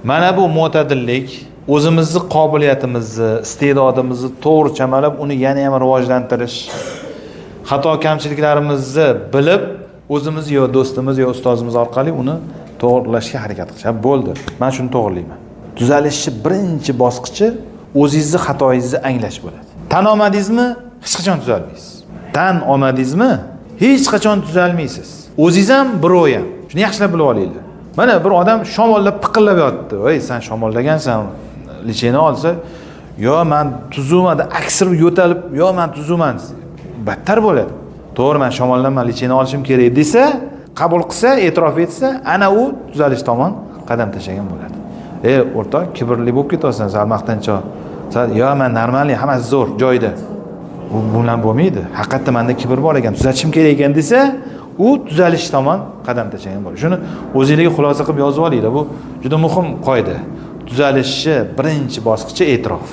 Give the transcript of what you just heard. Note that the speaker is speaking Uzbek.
Mana bu mo'tadillik o'zimizni qobiliyatimizni, iste'dodimizni to'g'ri chamalab, uni yana ham rivojlantirish, xato kamchiliklarimizni bilib, o'zimiz yo do'stimiz yo ustozimiz orqali uni to'g'rilashga harakat qilish. Bo'ldi. Men shuni to'g'rilayman. Tuzalishning birinchi bosqichi o'zingizni xatoyingizni anglash bo'ladi. Tan olmadingizmi, hech qachon tuzalmaysiz. Tan olmadingizmi, hech qachon tuzalmaysiz. O'zingiz ham, birov ham. Shuni yaxshilab bilib olinglar. Mana bir odam shamollab piqillab yotdi. "Voy, sen shamollagansan." Licheni olsa, "Yo, men tuzumada aksirib yo'talib, yo, men tuzuman." Battar bo'ladi. To'g'ri, men shamollanman, licheni olishim kerak desa, qabul qilsa, e'tirof etsa, ana u tuzalish tomon qadam tashlagan bo'ladi. O'rtoq, kibrli bo'lib ketasan, sal maqtanchoq. "Yo, men normalniy, hammasi zo'r, joyida." Bu bilan bo'lmaydi. Haqiqatda menda kibr bor ekan, tuzatishim kerak ekan desa, u tuzalish tomon qadam tashlagan bo'ladi. Shuni o'zingizga xulosa qilib yozib olinglar. Bu juda muhim qoida. Tuzalishning birinchi bosqichi e'tirof.